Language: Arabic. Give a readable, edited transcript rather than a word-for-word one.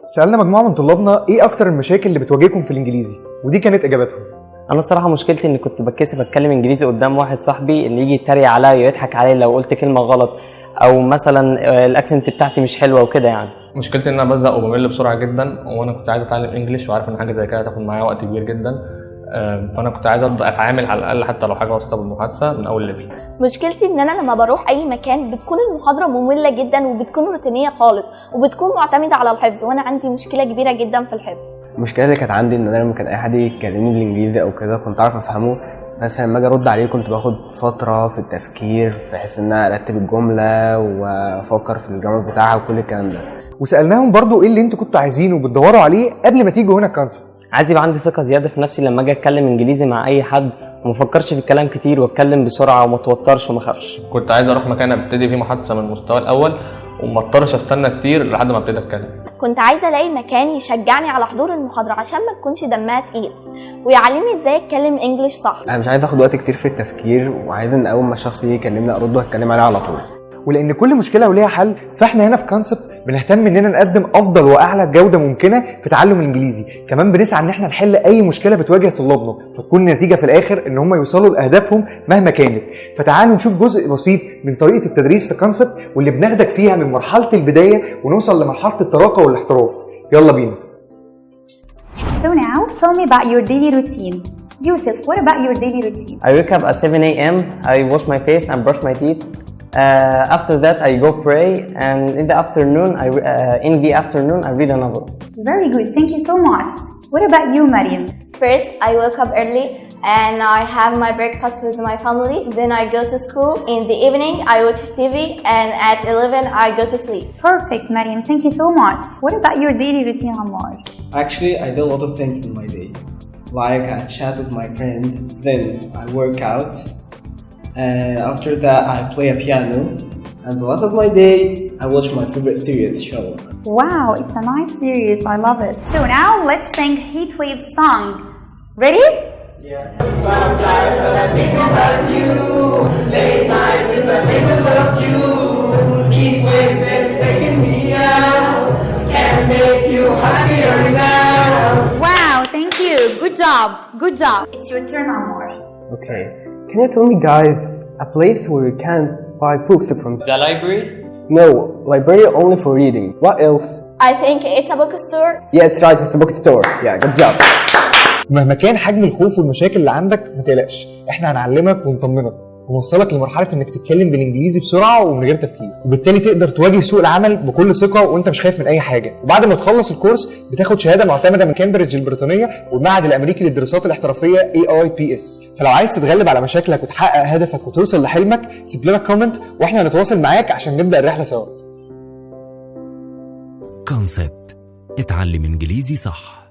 سالنا مجموعه من طلابنا ايه اكتر المشاكل اللي بتواجهكم في الانجليزي، ودي كانت اجاباتهم. انا الصراحه مشكلتي اني كنت بتكسف اتكلم انجليزي قدام واحد صاحبي، اللي يجي يتريق عليا ويضحك عليا لو قلت كلمه غلط، او مثلا الاكسنت بتاعتي مش حلوه وكده يعني. مشكلتي ان انا بزهق وبمل بسرعه جدا، وانا كنت عايز اتعلم انجليش وعارف ان حاجه زي كده هتاخد معايا وقت كبير جدا، فانا كنت عايز ابدا اتعامل على الاقل حتى لو حاجه بسيطه بالمحادثه من اول ليفل. مشكلتي ان انا لما بروح اي مكان بتكون المحاضره ممله جدا وبتكون روتينيه خالص وبتكون معتمده على الحفظ، وانا عندي مشكله كبيره جدا في الحفظ. المشكله اللي كانت عندي ان انا لما كان اي حد يكلمني بالانجليزي او كده كنت اعرف افهمه، بس لما اجي ارد عليه كنت باخد فتره في التفكير بحيث ان انا ارتب الجمله وافكر في الجرامر بتاعها وكل الكلام ده. وسالناهم برضو ايه اللي انتوا كنتوا عايزينه وبتدوروا عليه قبل ما تيجوا هنا كونسبت. عايز يبقى عندي ثقه زياده في نفسي لما اجي اتكلم انجليزي مع اي حد، وما افكرش في الكلام كتير واتكلم بسرعه وما اتوترش وما اخافش. كنت عايز اروح مكان ابتدي فيه محادثه من المستوى الاول وما اضطرش استنى كتير لحد ما ابتدي اتكلم. كنت عايزه الاقي مكان يشجعني على حضور المحاضره عشان ما تكونش دمها تقيل، ويعلمني ازاي اتكلم انجليش صح. انا مش عايز اخد وقت كتير في التفكير، وعايز ان اول ما الشخص يجي يكلمني ارد واتكلم عليه على طول. ولان كل مشكله وليها حل، فاحنا هنا في كونسبت بنهتم اننا نقدم افضل واعلى جوده ممكنه في تعلم الانجليزي. كمان بنسعى ان احنا نحل اي مشكله بتواجه طلابنا، فتكون النتيجه في الاخر ان هم يوصلوا لاهدافهم مهما كانت. فتعالوا نشوف جزء بسيط من طريقه التدريس في كونسبت واللي بناخدك فيها من مرحله البدايه ونوصل لمرحله التراقى والاحتراف. يلا بينا. So now, tell me about your daily routine. Yusuf, what about your daily routine? I wake up at 7 a.m. I wash my face and brush my teeth. After that, I go pray, and in the afternoon, I read a novel. Very good, thank you so much. What about you, Mariam? First, I wake up early and I have my breakfast with my family. Then I go to school. In the evening, I watch TV, and at 11, I go to sleep. Perfect, Mariam, thank you so much. What about your daily routine, Ammar? Actually, I do a lot of things in my day. Like I chat with my friend, then I work out, and after that I play a piano, and the rest of my day I watch my favorite series, Sherlock. Wow, it's a nice series, I love it. So now let's sing Heatwave's song. Ready? Yeah. Sometimes I think about you, late nights in the middle of June, heatwaves been taking me out, can't make you happier now. Wow, thank you, good job, good job. It's your turn, Ammar. Okay, can you tell me guys a place where you can buy books from? The library? No, library only for reading. What else? I think it's a bookstore. Yeah, it's right, it's a bookstore. Yeah, good job. مهما كان حجم الخوف والمشاكل اللي عندك ما تقلقش، احنا هنعلمك ونطمنك ونوصلك لمرحله انك تتكلم بالانجليزي بسرعه ومن غير تفكير، وبالتالي تقدر تواجه سوق العمل بكل ثقه وانت مش خايف من اي حاجه. وبعد ما تخلص الكورس بتاخد شهاده معتمده من كامبريدج البريطانيه والمعهد الامريكي للدراسات الاحترافيه AIPS. فلو عايز تتغلب على مشاكلك وتحقق هدفك وتوصل لحلمك سيب لنا كومنت واحنا هنتواصل معاك عشان نبدا الرحله سوا. كونسبت، اتعلم انجليزي صح.